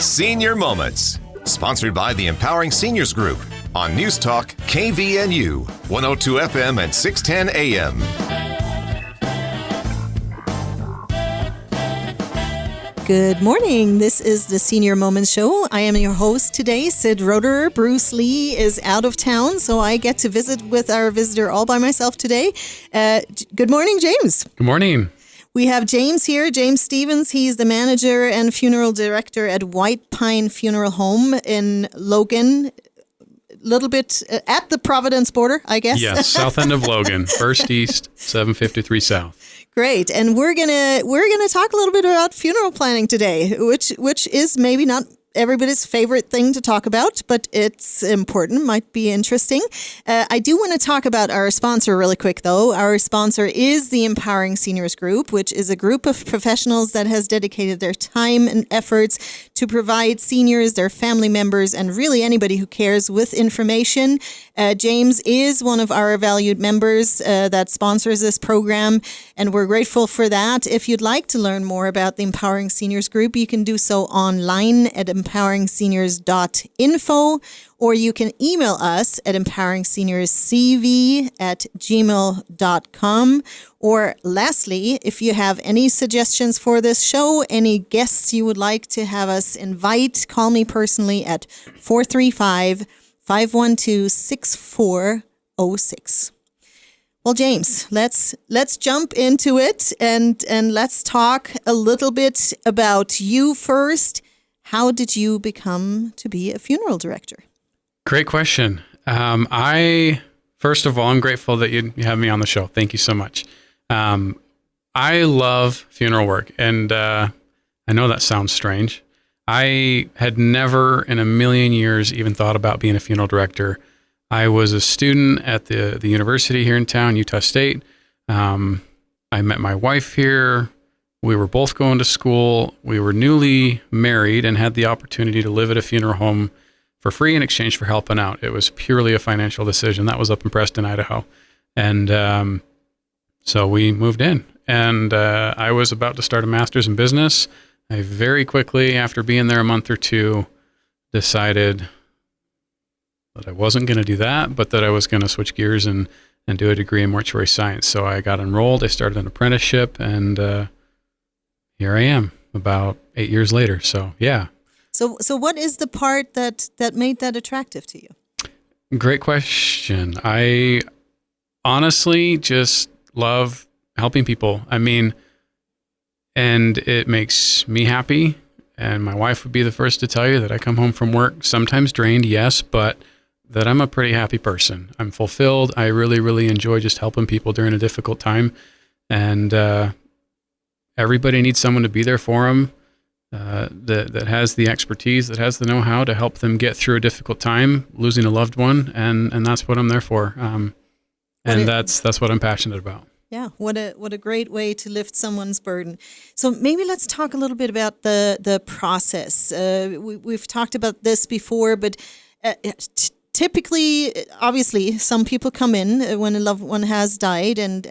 Senior Moments, sponsored by the Empowering Seniors Group on News Talk KVNU, 102 FM and 610 AM. Good morning. This is the Senior Moments Show. I am your host today, Sid Roeder. Bruce Lee is out of town, so I get to visit with our visitor all by myself today. Good morning, James. Good morning. We have James here, James Stevens. He's the manager and funeral director at White Pine Funeral Home in Logan. A little bit at the Providence border, I guess. Yes, south end of Logan, first east, 753 south. Great, and we're gonna talk a little bit about funeral planning today, which is maybe not everybody's favorite thing to talk about, but it's important, might be interesting. I do want to talk about our sponsor really quick, though. Our sponsor is the Empowering Seniors Group, which is a group of professionals that has dedicated their time and efforts to provide seniors, their family members, and really anybody who cares with information. James is one of our valued members that sponsors this program, and we're grateful for that. If you'd like to learn more about the Empowering Seniors Group, you can do so online at empoweringseniors.info, or you can email us at empoweringseniors.cv@gmail.com. Or lastly, if you have any suggestions for this show, any guests you would like to have us invite, call me personally at 435-512-6406. Well, James, let's jump into it and let's talk a little bit about you first. How did you become to be a funeral director? Great question. First of all, I'm grateful that you have me on the show. Thank you so much. I love funeral work, and I know that sounds strange. I had never in a million years even thought about being a funeral director. I was a student at the university here in town, Utah State. I met my wife here. We were both going to school. We were newly married and had the opportunity to live at a funeral home for free in exchange for helping out. It was purely a financial decision. That was up in Preston, Idaho. And so we moved in. And I was about to start a master's in business. I very quickly, after being there a month or two, decided that I wasn't going to do that, but that I was going to switch gears and do a degree in mortuary science. So I got enrolled. I started an apprenticeship, and here I am about 8 years later. So, yeah. So what is the part that made that attractive to you? Great question. I honestly just love helping people. I mean, and it makes me happy. And my wife would be the first to tell you that I come home from work sometimes drained, yes, but that I'm a pretty happy person. I'm fulfilled. I really, really enjoy just helping people during a difficult time. And everybody needs someone to be there for them that has the expertise, that has the know-how to help them get through a difficult time, losing a loved one, and that's what I'm there for. That's what I'm passionate about. Yeah, what a great way to lift someone's burden. So maybe let's talk a little bit about the process. We've talked about this before, but typically, obviously, some people come in when a loved one has died and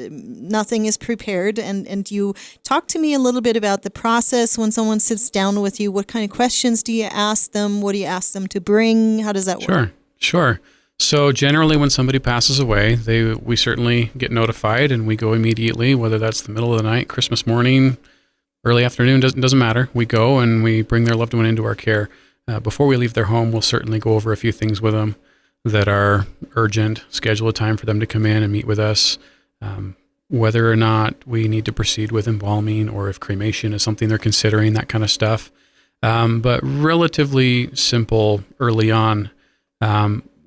nothing is prepared. And you talk to me a little bit about the process when someone sits down with you. What kind of questions do you ask them? What do you ask them to bring? How does that work? Sure. So generally when somebody passes away, we certainly get notified and we go immediately, whether that's the middle of the night, Christmas morning, early afternoon, doesn't matter. We go and we bring their loved one into our care. Before we leave their home, we'll certainly go over a few things with them that are urgent, schedule a time for them to come in and meet with us, whether or not we need to proceed with embalming or if cremation is something they're considering, that kind of stuff. But relatively simple early on.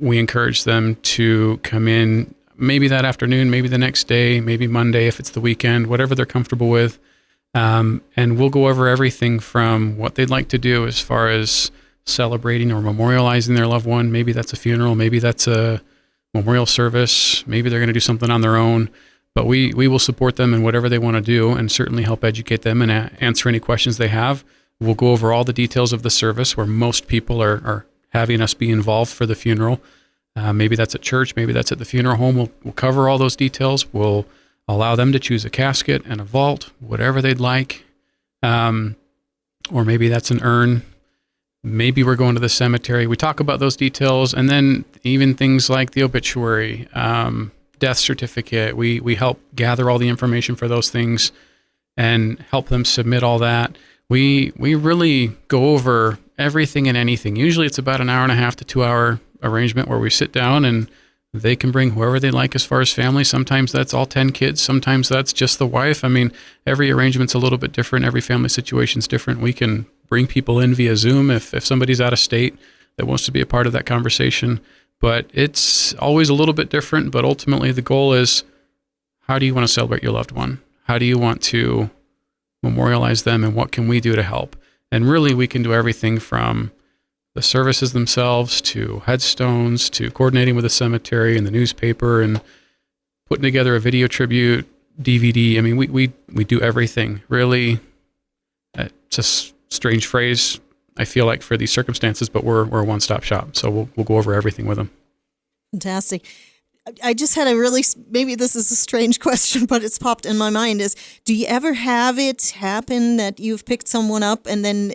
We encourage them to come in maybe that afternoon, maybe the next day, maybe Monday if it's the weekend, whatever they're comfortable with. And we'll go over everything from what they'd like to do as far as celebrating or memorializing their loved one. Maybe that's a funeral, maybe that's a memorial service, maybe they're going to do something on their own. But we will support them in whatever they want to do and certainly help educate them and answer any questions they have. We'll go over all the details of the service where most people are having us be involved for the funeral. Maybe that's at church, maybe that's at the funeral home. We'll cover all those details. We'll allow them to choose a casket and a vault, whatever they'd like. or maybe that's an urn. Maybe we're going to the cemetery. We talk about those details, and then even things like the obituary, death certificate. We help gather all the information for those things and help them submit all that. We really go over everything and anything. Usually it's about an hour and a half to 2 hour arrangement where we sit down and they can bring whoever they like as far as family. Sometimes that's all 10 kids. Sometimes that's just the wife. I mean, every arrangement's a little bit different. Every family situation's different. We can bring people in via Zoom if somebody's out of state that wants to be a part of that conversation. But it's always a little bit different. But ultimately the goal is, how do you want to celebrate your loved one? How do you want to memorialize them, and what can we do to help? And really we can do everything from the services themselves to headstones to coordinating with the cemetery and the newspaper and putting together a video tribute DVD. I mean, we do everything. Really, it's a strange phrase, I feel like, for these circumstances, but we're a one-stop shop. So we'll go over everything with them. Fantastic. I just had a really, maybe this is a strange question, but it's popped in my mind, is do you ever have it happen that you've picked someone up and then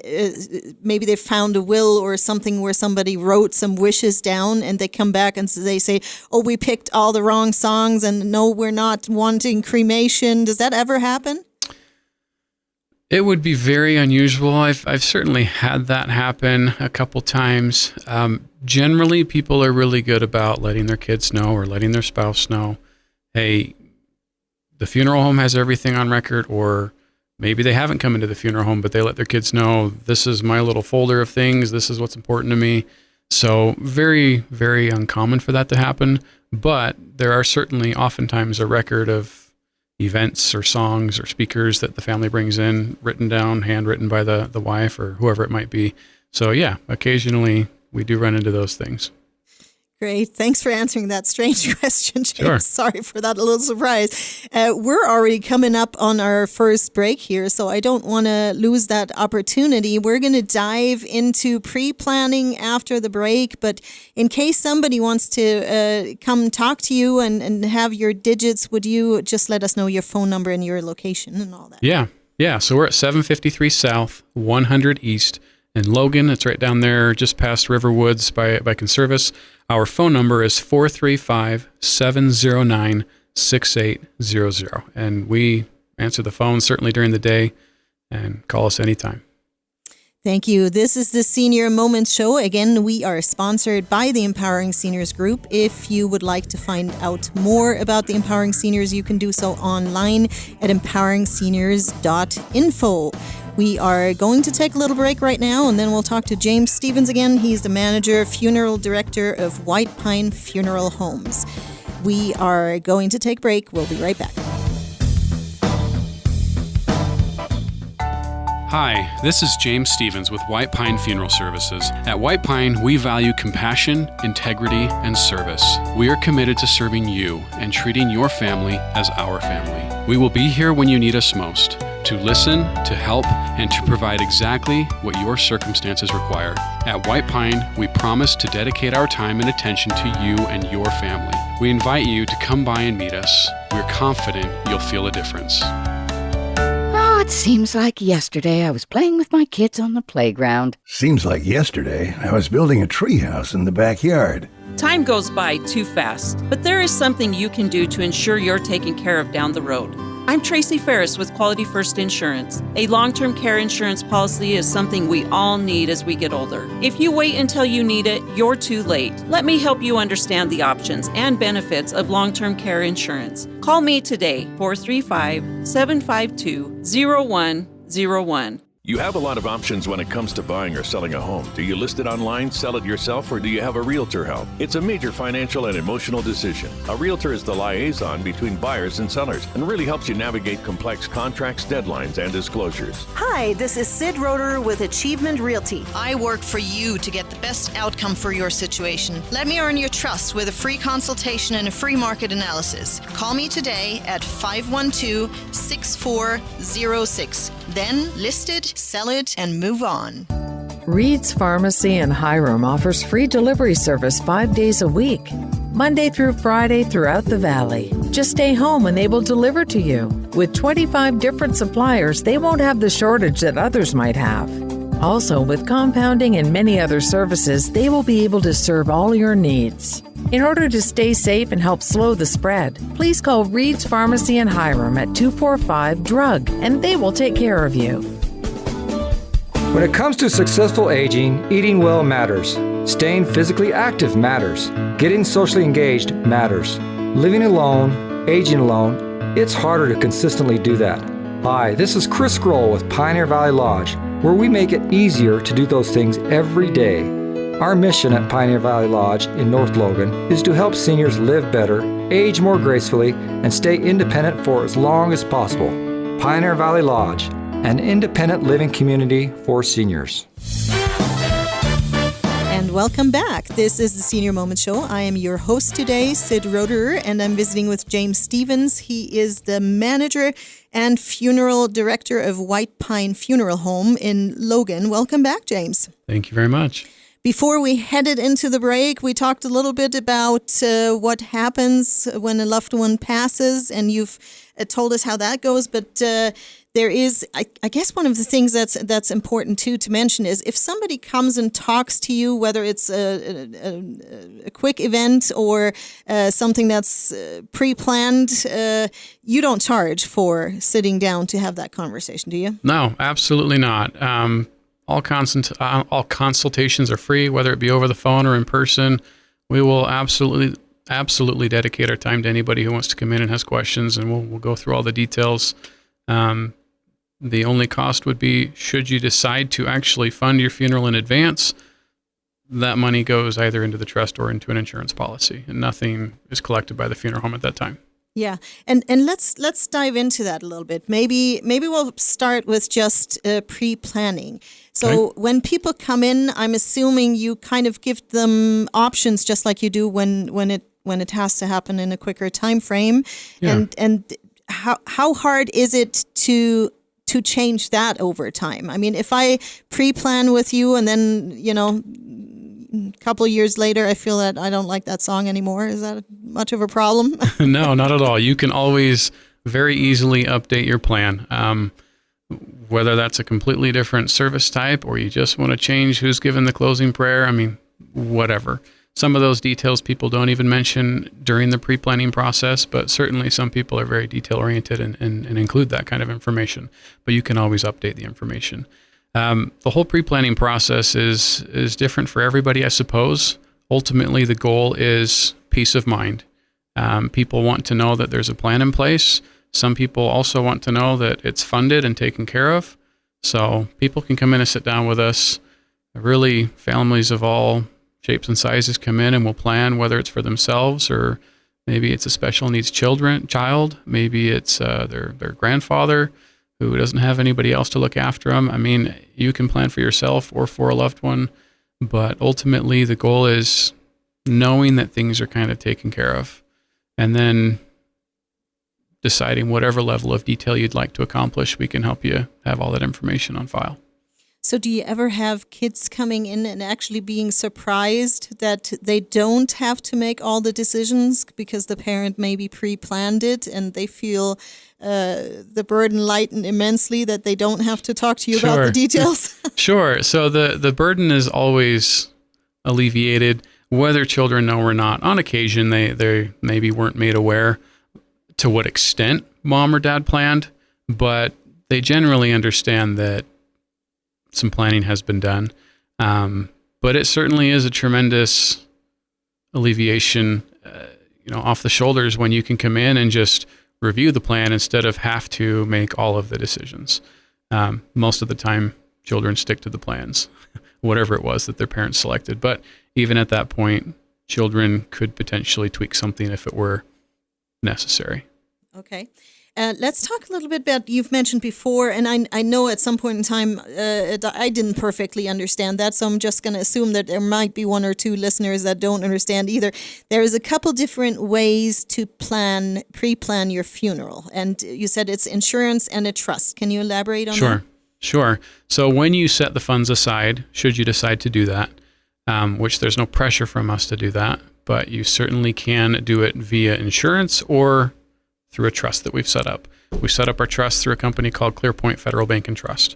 maybe they found a will or something where somebody wrote some wishes down and they come back and they say, oh, we picked all the wrong songs and no, we're not wanting cremation. Does that ever happen? It would be very unusual. I've certainly had that happen a couple times. Generally, people are really good about letting their kids know or letting their spouse know, hey, the funeral home has everything on record, or maybe they haven't come into the funeral home, but they let their kids know, this is my little folder of things, this is what's important to me. So very, very uncommon for that to happen, but there are certainly oftentimes a record of events or songs or speakers that the family brings in, written down, handwritten by the wife or whoever it might be. So yeah, occasionally we do run into those things. Great. Thanks for answering that strange question, James. Sure. Sorry for that little surprise. We're already coming up on our first break here, so I don't want to lose that opportunity. We're going to dive into pre-planning after the break, but in case somebody wants to come talk to you and have your digits, would you just let us know your phone number and your location and all that? Yeah. So we're at 753 South, 100 East. In Logan, it's right down there just past River Woods by Conservis. Our phone number is 435-709-6800. And we answer the phone certainly during the day, and call us anytime. Thank you. This is the Senior Moments Show. Again, we are sponsored by the Empowering Seniors Group. If you would like to find out more about the Empowering Seniors, you can do so online at empoweringseniors.info. We are going to take a little break right now, and then we'll talk to James Stevens again. He's the manager, funeral director of White Pine Funeral Homes. We are going to take a break. We'll be right back. Hi, this is James Stevens with White Pine Funeral Services. At White Pine, we value compassion, integrity, and service. We are committed to serving you and treating your family as our family. We will be here when you need us most, to listen, to help, and to provide exactly what your circumstances require. At White Pine, we promise to dedicate our time and attention to you and your family. We invite you to come by and meet us. We're confident you'll feel a difference. It seems like yesterday I was playing with my kids on the playground. Seems like yesterday I was building a treehouse in the backyard. Time goes by too fast, but there is something you can do to ensure you're taken care of down the road. I'm Tracy Ferris with Quality First Insurance. A long-term care insurance policy is something we all need as we get older. If you wait until you need it, you're too late. Let me help you understand the options and benefits of long-term care insurance. Call me today, 435-752-0101. You have a lot of options when it comes to buying or selling a home. Do you list it online, sell it yourself, or do you have a realtor help? It's a major financial and emotional decision. A realtor is the liaison between buyers and sellers and really helps you navigate complex contracts, deadlines, and disclosures. Hi, this is Sid Roeder with Achievement Realty. I work for you to get the best outcome for your situation. Let me earn your trust with a free consultation and a free market analysis. Call me today at 512-6406. Then list it, sell it, and move on. Reed's Pharmacy in Hiram offers free delivery service 5 days a week, Monday through Friday throughout the valley. Just stay home and they will deliver to you. With 25 different suppliers, they won't have the shortage that others might have. Also, with compounding and many other services, they will be able to serve all your needs. In order to stay safe and help slow the spread, please call Reed's Pharmacy in Hiram at 245-DRUG, and they will take care of you. When it comes to successful aging, eating well matters. Staying physically active matters. Getting socially engaged matters. Living alone, aging alone, it's harder to consistently do that. Hi, this is Chris Grohl with Pioneer Valley Lodge, where we make it easier to do those things every day. Our mission at Pioneer Valley Lodge in North Logan is to help seniors live better, age more gracefully, and stay independent for as long as possible. Pioneer Valley Lodge, an independent living community for seniors. And welcome back. This is the Senior Moment Show. I am your host today, Sid Roederer, and I'm visiting with James Stevens. He is the manager and funeral director of White Pine Funeral Home in Logan. Welcome back, James. Thank you very much. Before we headed into the break, we talked a little bit about what happens when a loved one passes, and you've told us how that goes. But there is, I guess, one of the things that's important too to mention is if somebody comes and talks to you, whether it's a quick event or something that's pre-planned, you don't charge for sitting down to have that conversation, do you? No, absolutely not. All consultations are free, whether it be over the phone or in person. We will absolutely dedicate our time to anybody who wants to come in and has questions, and we'll go through all the details. The only cost would be should you decide to actually fund your funeral in advance, that money goes either into the trust or into an insurance policy, and nothing is collected by the funeral home at that time. Yeah, and let's dive into that a little bit. Maybe we'll start with just pre-planning. So when people come in, I'm assuming you kind of give them options, just like you do when it has to happen in a quicker time frame. Yeah. And how hard is it to change that over time? I mean, if I pre-plan with you and then a couple of years later, I feel that I don't like that song anymore. Is that much of a problem? No, not at all. You can always very easily update your plan. Whether that's a completely different service type or you just want to change who's given the closing prayer, I mean, whatever. Some of those details people don't even mention during the pre-planning process, but certainly some people are very detail-oriented and include that kind of information. But you can always update the information. The whole pre-planning process is different for everybody, I suppose. Ultimately, the goal is peace of mind. People want to know that there's a plan in place. Some people also want to know that it's funded and taken care of. So people can come in and sit down with us. Really, families of all shapes and sizes come in and we'll plan whether it's for themselves or maybe it's a special needs child. Maybe it's their grandfather who doesn't have anybody else to look after them. I mean, you can plan for yourself or for a loved one, but ultimately the goal is knowing that things are kind of taken care of and then deciding whatever level of detail you'd like to accomplish. We can help you have all that information on file. So do you ever have kids coming in and actually being surprised that they don't have to make all the decisions because the parent maybe pre-planned it and they feel the burden lighten immensely that they don't have to talk to you about the details? Sure. So the burden is always alleviated, whether children know or not. On occasion, they maybe weren't made aware to what extent mom or dad planned, but they generally understand that some planning has been done. But it certainly is a tremendous alleviation, off the shoulders when you can come in and just review the plan instead of have to make all of the decisions. Most of the time, children stick to the plans, whatever it was that their parents selected. But even at that point, children could potentially tweak something if it were necessary. Okay. Let's talk a little bit about, you've mentioned before, and I know at some point in time I didn't perfectly understand that, so I'm just going to assume that there might be one or two listeners that don't understand either. There is a couple different ways to pre-plan your funeral, and you said it's insurance and a trust. Can you elaborate on that? Sure. So when you set the funds aside, should you decide to do that, which there's no pressure from us to do that, but you certainly can do it via insurance or through a trust that we've set up. We set up our trust through a company called ClearPoint Federal Bank and Trust.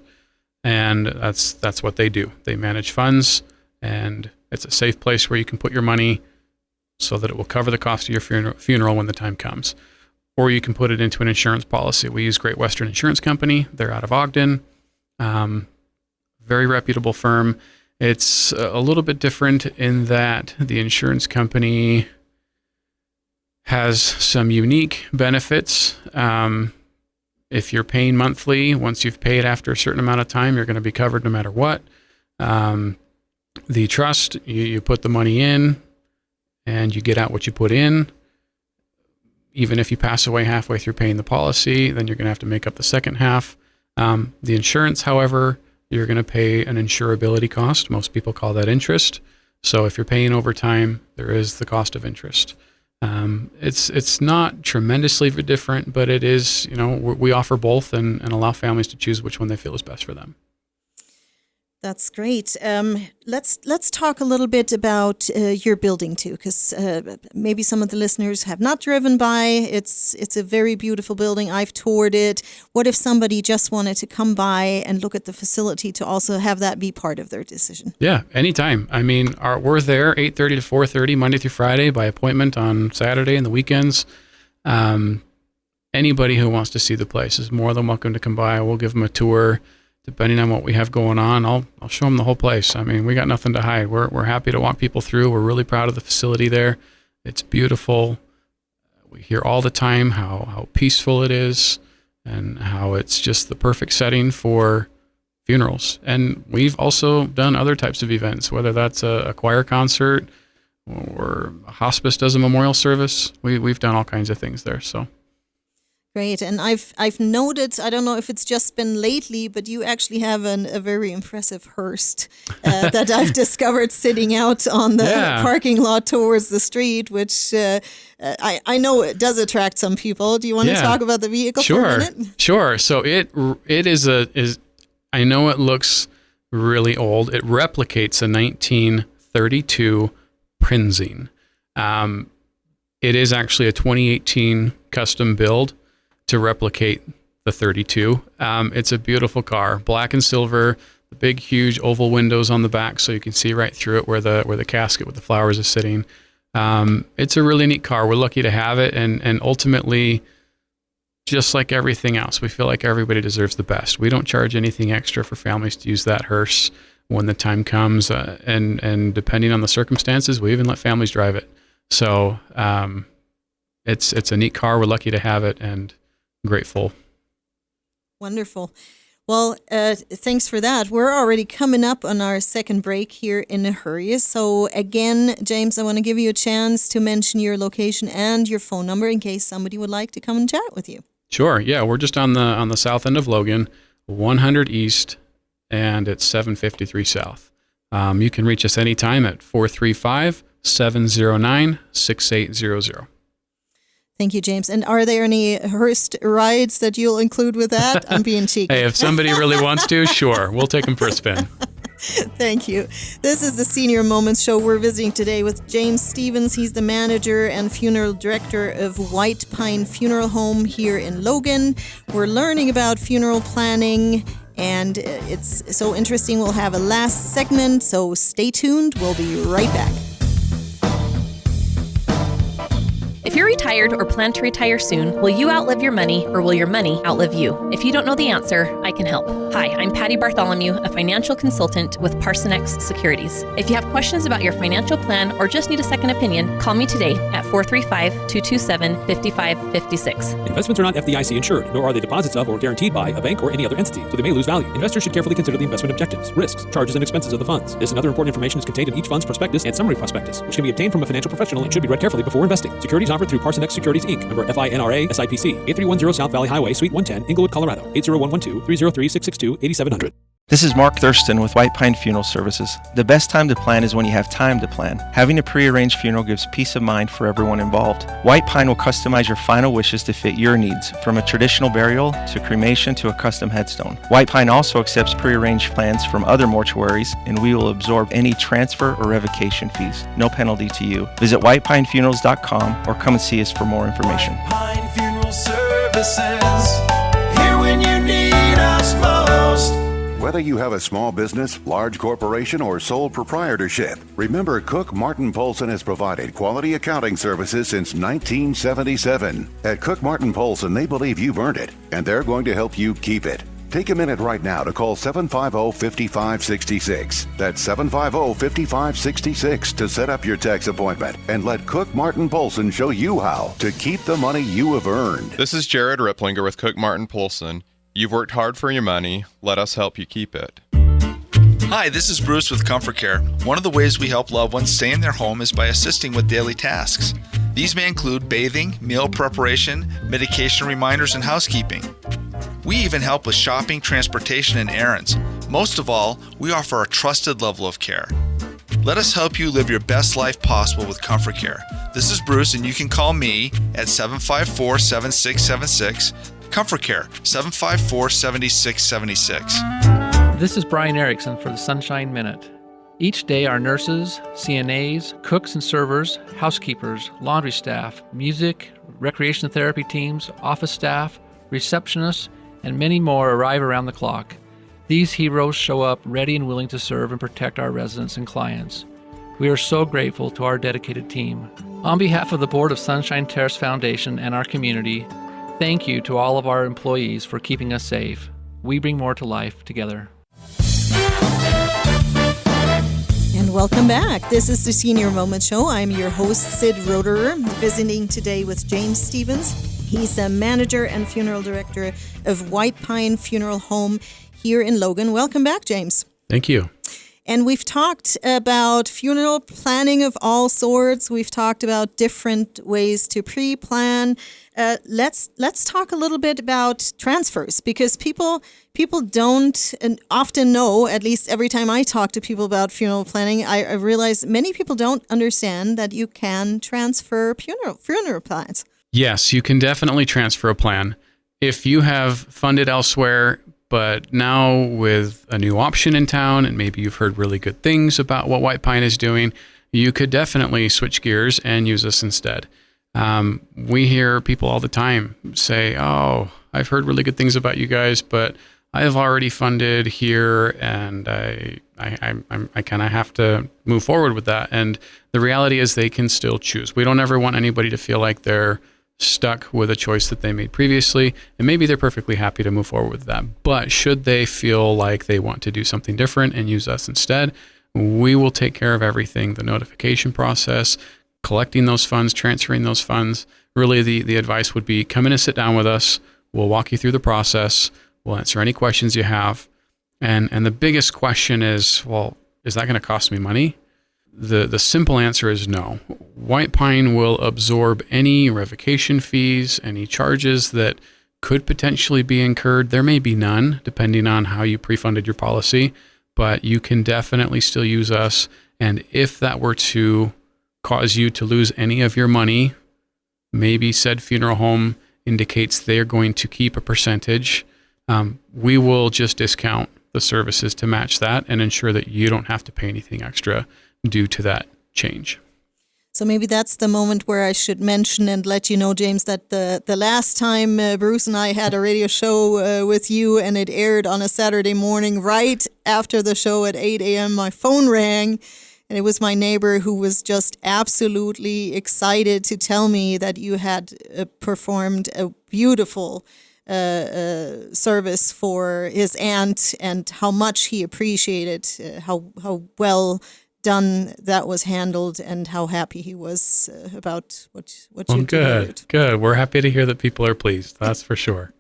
And that's what they do. They manage funds, and it's a safe place where you can put your money so that it will cover the cost of your funeral when the time comes. Or you can put it into an insurance policy. We use Great Western Insurance Company. They're out of Ogden. Very reputable firm. It's a little bit different in that the insurance company has some unique benefits. If you're paying monthly, once you've paid after a certain amount of time, you're going to be covered no matter what. The trust, you put the money in and you get out what you put in. Even if you pass away halfway through paying the policy, then you're going to have to make up the second half. The insurance, however, you're going to pay an insurability cost. Most people call that interest. So if you're paying over time, there is the cost of interest. It's not tremendously different, but it is, we offer both and allow families to choose which one they feel is best for them. That's great. Let's talk a little bit about your building too, because maybe some of the listeners have not driven by. It's a very beautiful building. I've toured it. What if somebody just wanted to come by and look at the facility to also have that be part of their decision? Yeah, anytime. I mean, we're there 8:30 to 4:30 Monday through Friday by appointment on Saturday and the weekends. Anybody who wants to see the place is more than welcome to come by. We'll give them a tour. Depending on what we have going on, I'll show them the whole place. I mean, we got nothing to hide. We're happy to walk people through. We're really proud of the facility there. It's beautiful. We hear all the time how peaceful it is and how it's just the perfect setting for funerals. And we've also done other types of events, whether that's a choir concert or a hospice does a memorial service. We've done all kinds of things there. So. Great. And I've noted, I don't know if it's just been lately, but you actually have a very impressive hearse that I've discovered sitting out on the parking lot towards the street, which I know it does attract some people. Do you want to talk about the vehicle for a minute? Sure. So it is I know it looks really old. It replicates a 1932 Prinzing. It is actually a 2018 custom build to replicate the 32. It's a beautiful car, black and silver, the big, huge oval windows on the back, so you can see right through it where the casket with the flowers is sitting. It's a really neat car. We're lucky to have it, and ultimately, just like everything else, we feel like everybody deserves the best. We don't charge anything extra for families to use that hearse when the time comes, and depending on the circumstances, we even let families drive it. So it's a neat car. We're lucky to have it, and grateful. Wonderful. Well, thanks for that. We're already coming up on our second break here in a hurry. So again, James, I want to give you a chance to mention your location and your phone number in case somebody would like to come and chat with you. Sure. Yeah, we're just on the south end of Logan, 100 East, and it's 753 South. You can reach us anytime at 435-709-6800. Thank you, James. And are there any hearse rides that you'll include with that? I'm being cheeky. Hey, if somebody really wants to, sure. We'll take them for a spin. Thank you. This is the Senior Moments Show. We're visiting today with James Stevens. He's the manager and funeral director of White Pine Funeral Home here in Logan. We're learning about funeral planning, and it's so interesting. We'll have a last segment, so stay tuned. We'll be right back. If you're retired or plan to retire soon, will you outlive your money or will your money outlive you? If you don't know the answer, I can help. Hi, I'm Patty Bartholomew, a financial consultant with Parsonex Securities. If you have questions about your financial plan or just need a second opinion, call me today at 435-227-5556. Investments are not FDIC insured, nor are they deposits of or guaranteed by a bank or any other entity, so they may lose value. Investors should carefully consider the investment objectives, risks, charges, and expenses of the funds. This and other important information is contained in each fund's prospectus and summary prospectus, which can be obtained from a financial professional and should be read carefully before investing. Securities offered through Parsonex Securities, Inc., member FINRA, SIPC, 8310 South Valley Highway, Suite 110, Inglewood, Colorado, 80112-303-662-8700. This is Mark Thurston with White Pine Funeral Services. The best time to plan is when you have time to plan. Having a pre-arranged funeral gives peace of mind for everyone involved. White Pine will customize your final wishes to fit your needs, from a traditional burial to cremation to a custom headstone. White Pine also accepts pre-arranged plans from other mortuaries, and we will absorb any transfer or revocation fees. No penalty to you. Visit whitepinefunerals.com or come and see us for more information. White Pine Funeral Services, here when you need us most. Whether you have a small business, large corporation, or sole proprietorship, remember Cook Martin Polson has provided quality accounting services since 1977. At Cook Martin Polson, they believe you've earned it, and they're going to help you keep it. Take a minute right now to call 750-5566. That's 750-5566 to set up your tax appointment and let Cook Martin Polson show you how to keep the money you have earned. This is Jared Ripplinger with Cook Martin Polson. You've worked hard for your money. Let us help you keep it. Hi, this is Bruce with Comfort Care. One of the ways we help loved ones stay in their home is by assisting with daily tasks. These may include bathing, meal preparation, medication reminders, and housekeeping. We even help with shopping, transportation, and errands. Most of all, we offer a trusted level of care. Let us help you live your best life possible with Comfort Care. This is Bruce, and you can call me at 754-7676. Comfort Care, 754-7676. This is Brian Erickson for the Sunshine Minute. Each day, our nurses, CNAs, cooks and servers, housekeepers, laundry staff, music, recreation therapy teams, office staff, receptionists, and many more arrive around the clock. These heroes show up ready and willing to serve and protect our residents and clients. We are so grateful to our dedicated team. On behalf of the Board of Sunshine Terrace Foundation and our community, thank you to all of our employees for keeping us safe. We bring more to life together. And welcome back. This is the Senior Moment Show. I'm your host, Sid Roederer, visiting today with James Stevens. He's the manager and funeral director of White Pine Funeral Home here in Logan. Welcome back, James. Thank you. And we've talked about funeral planning of all sorts. We've talked about different ways to pre-plan. Let's talk a little bit about transfers, because people don't often know, at least every time I talk to people about funeral planning, I realize many people don't understand that you can transfer funeral plans. Yes, you can definitely transfer a plan. If you have funded elsewhere, but now with a new option in town, and maybe you've heard really good things about what White Pine is doing, you could definitely switch gears and use us instead. We hear people all the time say, "Oh, I've heard really good things about you guys, but I have already funded here, and I kind of have to move forward with that." And the reality is, they can still choose. We don't ever want anybody to feel like they're stuck with a choice that they made previously, and maybe they're perfectly happy to move forward with that. But should they feel like they want to do something different and use us instead, we will take care of everything, the notification process, collecting those funds, transferring those funds. Really, the advice would be come in and sit down with us. We'll walk you through the process. We'll answer any questions you have. And the biggest question is, well, is that going to cost me money? The simple answer is no. White Pine will absorb any revocation fees, any charges that could potentially be incurred. There may be none, depending on how you pre-funded your policy, but you can definitely still use us. And if that were to cause you to lose any of your money, maybe said funeral home indicates they're going to keep a percentage, we will just discount the services to match that and ensure that you don't have to pay anything extra due to that change. So maybe that's the moment where I should mention and let you know, James, that the last time Bruce and I had a radio show with you, and it aired on a Saturday morning right after the show at 8 a.m., my phone rang, and it was my neighbor who was just absolutely excited to tell me that you had performed a beautiful service for his aunt, and how much he appreciated how well done that was handled, and how happy he was about what you did. Good. We're happy to hear that people are pleased. That's for sure.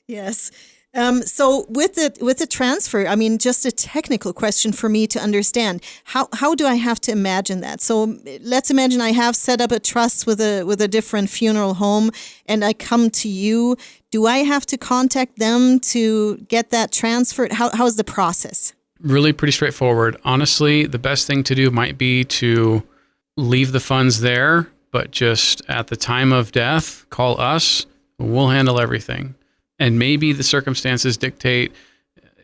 Yes. So with the transfer, I mean, just a technical question for me to understand. How do I have to imagine that? So let's imagine I have set up a trust with a different funeral home, and I come to you. Do I have to contact them to get that transferred? How is the process? Really pretty straightforward. Honestly, the best thing to do might be to leave the funds there, but just at the time of death, call us. We'll handle everything. And maybe the circumstances dictate,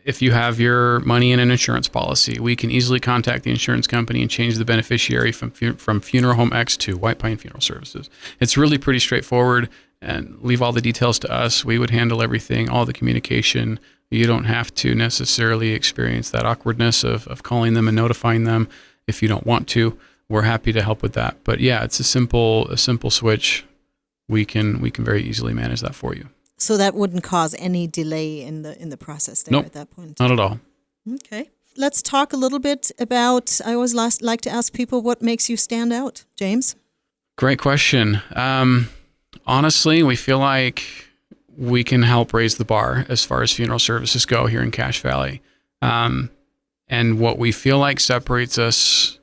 if you have your money in an insurance policy, we can easily contact the insurance company and change the beneficiary from Funeral Home X to White Pine Funeral Services. It's really pretty straightforward. and leave all the details to us. We would handle everything, all the communication. You don't have to necessarily experience that awkwardness of calling them and notifying them if you don't want to. We're happy to help with that. But yeah, it's a simple switch. We can very easily manage that for you. So that wouldn't cause any delay in the process there at that point? Not at all. Okay. Let's talk a little bit about, I always like to ask people, what makes you stand out? James? Great question. Honestly, we feel like we can help raise the bar as far as funeral services go here in Cache Valley. And what we feel like separates us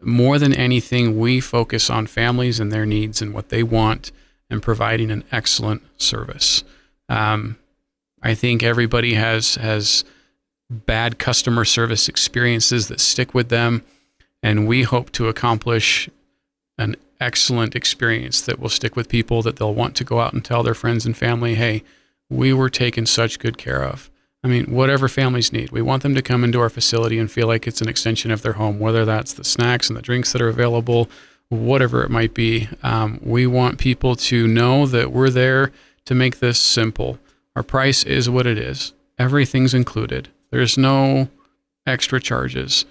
more than anything, we focus on families and their needs and what they want and providing an excellent service. I think everybody has bad customer service experiences that stick with them, and we hope to accomplish an excellent experience that will stick with people, that they'll want to go out and tell their friends and family, hey, we were taken such good care of. I mean, whatever families need, we want them to come into our facility and feel like it's an extension of their home, whether that's the snacks and the drinks that are available, whatever it might be. We want people to know that we're there to make this simple. Our price is what it is. Everything's included. There's no extra charges.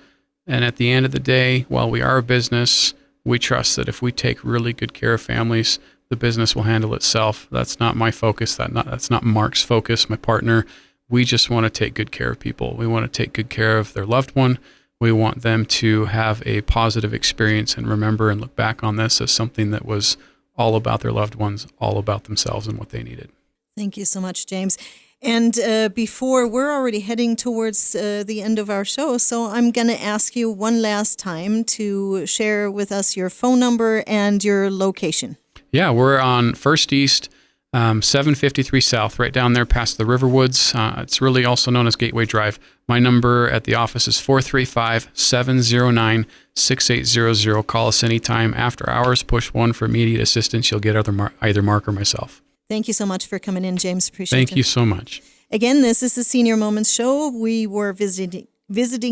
And at the end of the day, while we are a business, we trust that if we take really good care of families, the business will handle itself. That's not my focus. That's not Mark's focus, my partner. We just want to take good care of people. We want to take good care of their loved one. We want them to have a positive experience and remember and look back on this as something that was all about their loved ones, all about themselves and what they needed. Thank you so much, James. And before, we're already heading towards the end of our show, so I'm going to ask you one last time to share with us your phone number and your location. Yeah, we're on First East, 753 South, right down there past the Riverwoods. It's really also known as Gateway Drive. My number at the office is 435-709-6800. Call us anytime after hours. Push 1 for immediate assistance. You'll get either Mark or myself. Thank you so much for coming in, James. Appreciate it. Thank you so much. Again, this is the Senior Moments Show. We were visiting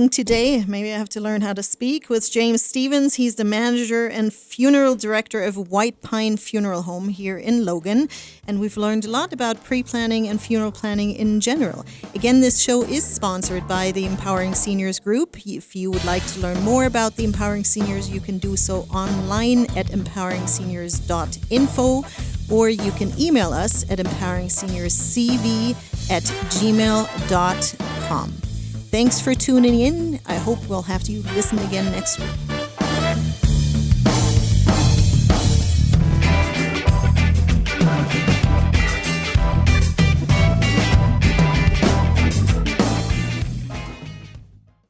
today, maybe I have to learn how to speak, with James Stevens. He's the manager and funeral director of White Pine Funeral Home here in Logan. And we've learned a lot about pre-planning and funeral planning in general. Again, this show is sponsored by the Empowering Seniors Group. If you would like to learn more about the Empowering Seniors, you can do so online at empoweringseniors.info, or you can email us at empoweringseniorscv@gmail.com. Thanks for tuning in. I hope we'll have you listen again next week.